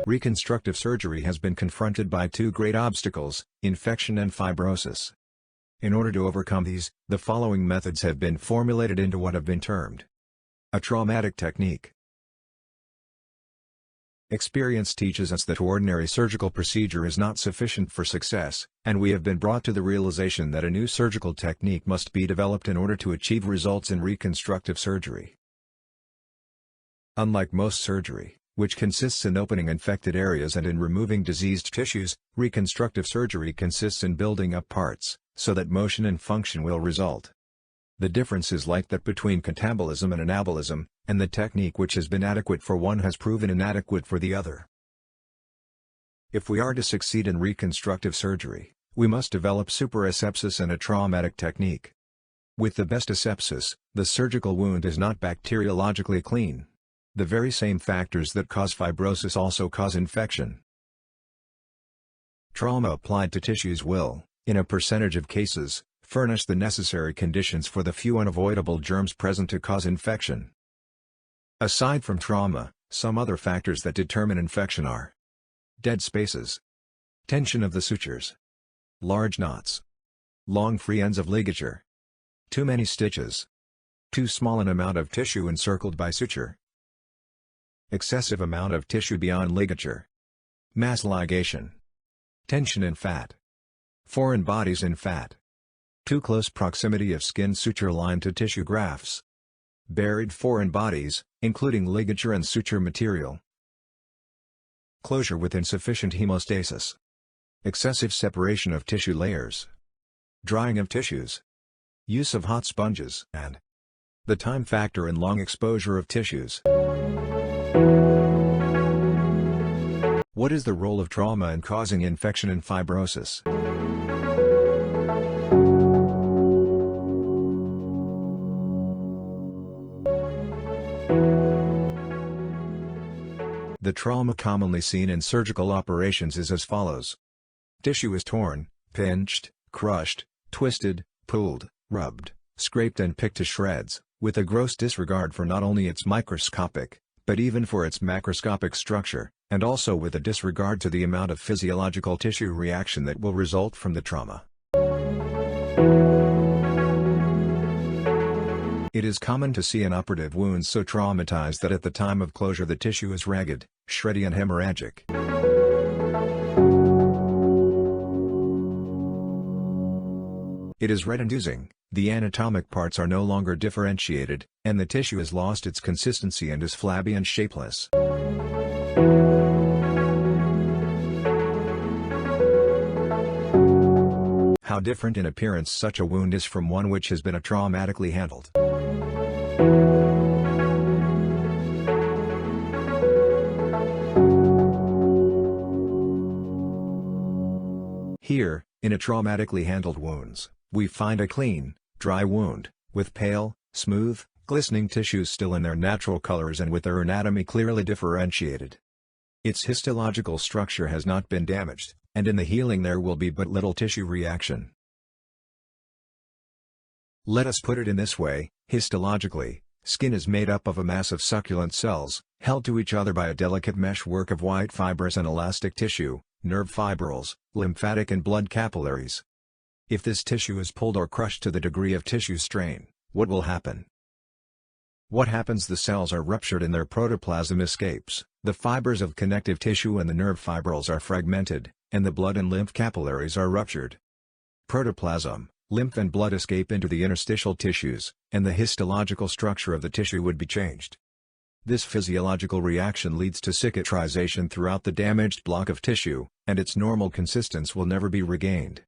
Reconstructive surgery has been confronted by two great obstacles, infection and fibrosis. In order to overcome these, the following methods have been formulated into what have been termed a traumatic technique. Experience teaches us that ordinary surgical procedure is not sufficient for success, and we have been brought to the realization that a new surgical technique must be developed in order to achieve results in reconstructive surgery. Unlike most surgery, which consists in opening infected areas and in removing diseased tissues, reconstructive surgery consists in building up parts, so that motion and function will result. The difference is like that between catabolism and anabolism, and the technique which has been adequate for one has proven inadequate for the other. If we are to succeed in reconstructive surgery, we must develop superasepsis and a traumatic technique. With the best asepsis, the surgical wound is not bacteriologically clean. The very same factors that cause fibrosis also cause infection. Trauma applied to tissues will, in a percentage of cases, furnish the necessary conditions for the few unavoidable germs present to cause infection. Aside from trauma, some other factors that determine infection are dead spaces, tension of the sutures, large knots, long free ends of ligature, too many stitches, too small an amount of tissue encircled by suture, excessive amount of tissue beyond ligature, mass ligation, tension in fat, foreign bodies in fat, too close proximity of skin suture line to tissue grafts, buried foreign bodies, including ligature and suture material, closure with insufficient hemostasis, excessive separation of tissue layers, drying of tissues, use of hot sponges, and the time factor in long exposure of tissues. What is the role of trauma in causing infection and fibrosis? The trauma commonly seen in surgical operations is as follows. Tissue is torn, pinched, crushed, twisted, pulled, rubbed, scraped and picked to shreds, with a gross disregard for not only its microscopic, but even for its macroscopic structure, and also with a disregard to the amount of physiological tissue reaction that will result from the trauma. It is common to see an operative wound so traumatized that at the time of closure the tissue is ragged, shreddy and hemorrhagic. It is red and oozing, the anatomic parts are no longer differentiated, and the tissue has lost its consistency and is flabby and shapeless. How different in appearance such a wound is from one which has been traumatically handled. Here, in a traumatically handled wounds, we find a clean, dry wound, with pale, smooth, glistening tissues still in their natural colors and with their anatomy clearly differentiated. Its histological structure has not been damaged, and in the healing there will be but little tissue reaction. Let us put it in this way, histologically, skin is made up of a mass of succulent cells, held to each other by a delicate meshwork of white fibers and elastic tissue, nerve fibrils, lymphatic and blood capillaries. If this tissue is pulled or crushed to the degree of tissue strain, what will happen? What happens? The cells are ruptured and their protoplasm escapes, the fibers of connective tissue and the nerve fibrils are fragmented, and the blood and lymph capillaries are ruptured. Protoplasm, lymph and blood escape into the interstitial tissues, and the histological structure of the tissue would be changed. This physiological reaction leads to cicatrization throughout the damaged block of tissue, and its normal consistence will never be regained.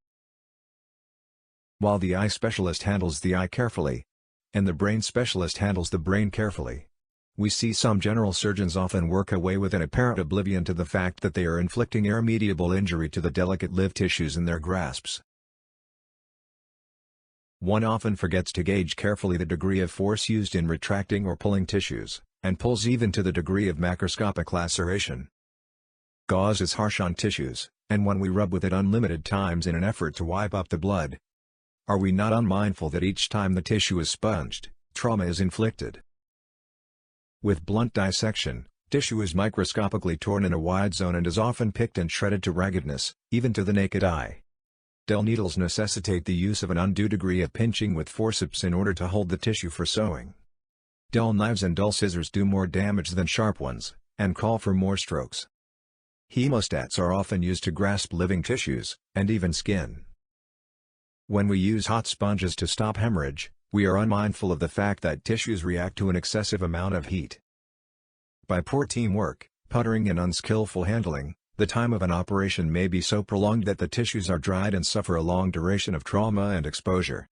While the eye specialist handles the eye carefully, and the brain specialist handles the brain carefully, we see some general surgeons often work away with an apparent oblivion to the fact that they are inflicting irremediable injury to the delicate live tissues in their grasps. One often forgets to gauge carefully the degree of force used in retracting or pulling tissues, and pulls even to the degree of macroscopic laceration. Gauze is harsh on tissues, and when we rub with it unlimited times in an effort to wipe up the blood, are we not unmindful that each time the tissue is sponged, trauma is inflicted? With blunt dissection, Tissue is microscopically torn in a wide zone and is often picked and shredded to raggedness, even to the naked eye. Dull needles necessitate the use of an undue degree of pinching with forceps in order to hold the tissue for sewing. Dull knives and dull scissors do more damage than sharp ones, and call for more strokes. Hemostats are often used to grasp living tissues, and even skin. When we use hot sponges to stop hemorrhage, we are unmindful of the fact that tissues react to an excessive amount of heat. By poor teamwork, puttering and unskillful handling, the time of an operation may be so prolonged that the tissues are dried and suffer a long duration of trauma and exposure.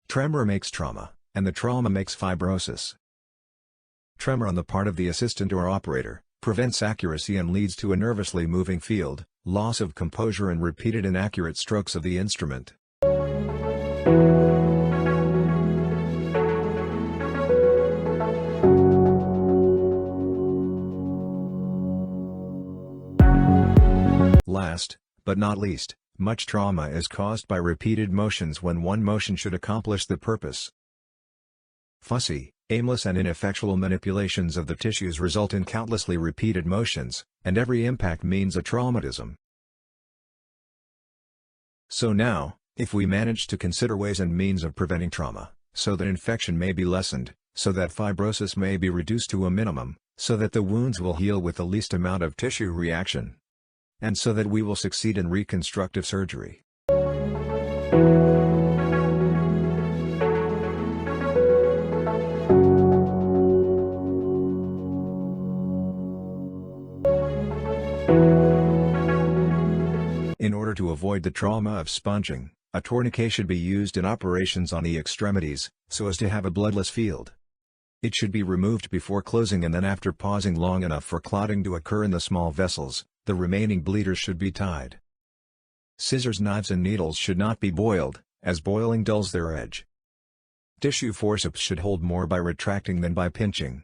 Tremor makes trauma, and the trauma makes fibrosis. Tremor on the part of the assistant or operator prevents accuracy and leads to a nervously moving field, loss of composure and repeated inaccurate strokes of the instrument. Last, but not least, much trauma is caused by repeated motions when one motion should accomplish the purpose. Fussy, aimless and ineffectual manipulations of the tissues result in countlessly repeated motions, and every impact means a traumatism. So now, if we manage to consider ways and means of preventing trauma, so that infection may be lessened, so that fibrosis may be reduced to a minimum, so that the wounds will heal with the least amount of tissue reaction, and so that we will succeed in reconstructive surgery. In order to avoid the trauma of sponging, a tourniquet should be used in operations on the extremities, so as to have a bloodless field. It should be removed before closing, and then after pausing long enough for clotting to occur in the small vessels, the remaining bleeders should be tied. Scissors, knives and needles should not be boiled, as boiling dulls their edge. Tissue forceps should hold more by retracting than by pinching.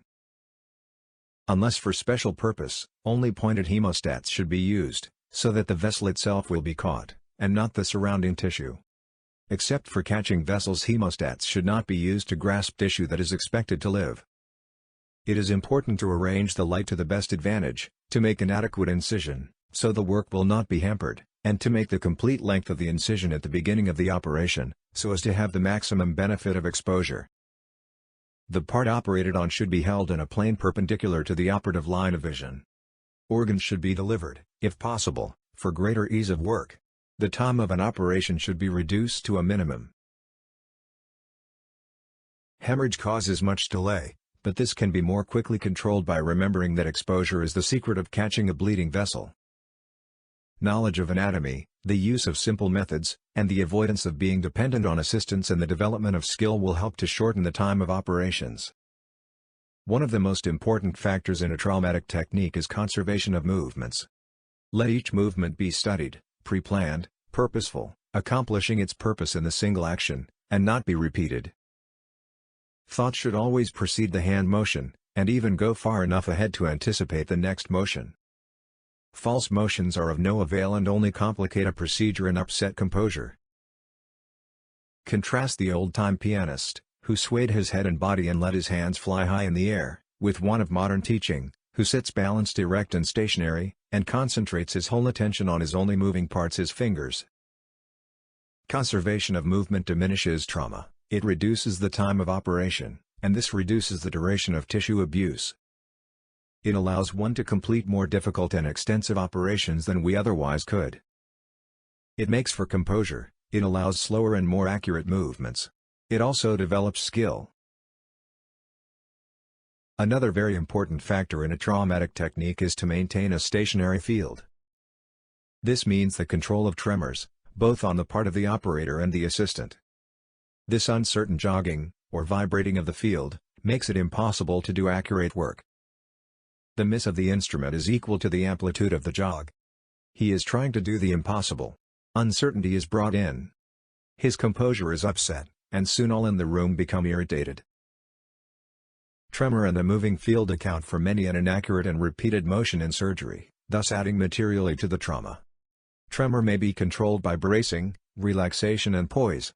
Unless for special purpose, only pointed hemostats should be used, so that the vessel itself will be caught, and not the surrounding tissue. Except for catching vessels, hemostats should not be used to grasp tissue that is expected to live. It is important to arrange the light to the best advantage, to make an adequate incision, so the work will not be hampered, and to make the complete length of the incision at the beginning of the operation, so as to have the maximum benefit of exposure. The part operated on should be held in a plane perpendicular to the operative line of vision. Organs should be delivered, if possible, for greater ease of work. The time of an operation should be reduced to a minimum. Hemorrhage causes much delay, but this can be more quickly controlled by remembering that exposure is the secret of catching a bleeding vessel. Knowledge of anatomy, the use of simple methods, and the avoidance of being dependent on assistance and the development of skill will help to shorten the time of operations. One of the most important factors in a traumatic technique is conservation of movements. Let each movement be studied, pre-planned, purposeful, accomplishing its purpose in the single action, and not be repeated. Thought should always precede the hand motion, and even go far enough ahead to anticipate the next motion. False motions are of no avail and only complicate a procedure and upset composure. Contrast the old-time pianist, who swayed his head and body and let his hands fly high in the air, with one of modern teaching, who sits balanced erect and stationary, and concentrates his whole attention on his only moving parts, his fingers. Conservation of movement diminishes trauma, it reduces the time of operation, and this reduces the duration of tissue abuse. It allows one to complete more difficult and extensive operations than we otherwise could. It makes for composure, it allows slower and more accurate movements. It also develops skill. Another very important factor in a traumatic technique is to maintain a stationary field. This means the control of tremors, both on the part of the operator and the assistant. This uncertain jogging, or vibrating of the field, makes it impossible to do accurate work. The miss of the instrument is equal to the amplitude of the jog. He is trying to do the impossible. Uncertainty is brought in. His composure is upset, and soon all in the room become irritated. Tremor and the moving field account for many an inaccurate and repeated motion in surgery, thus adding materially to the trauma. Tremor may be controlled by bracing, relaxation and poise.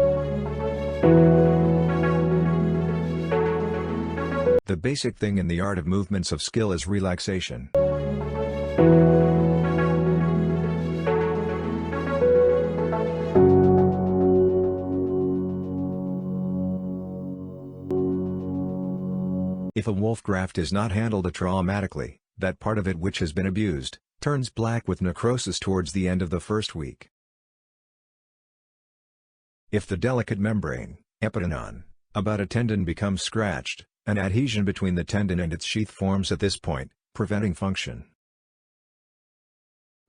The basic thing in the art of movements of skill is relaxation. If a wolf graft is not handled atraumatically, that part of it which has been abused, turns black with necrosis towards the end of the first week. If the delicate membrane, epidonon, about a tendon becomes scratched, an adhesion between the tendon and its sheath forms at this point, preventing function.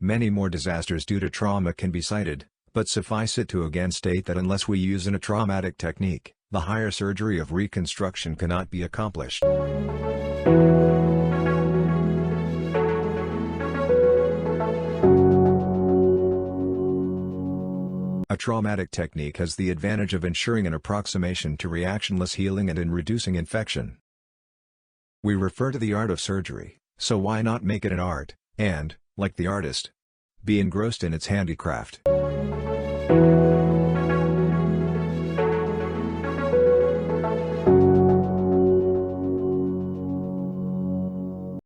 Many more disasters due to trauma can be cited, but suffice it to again state that unless we use an atraumatic technique, the higher surgery of reconstruction cannot be accomplished. A traumatic technique has the advantage of ensuring an approximation to reactionless healing and in reducing infection. We refer to the art of surgery, so why not make it an art, and, like the artist, be engrossed in its handicraft?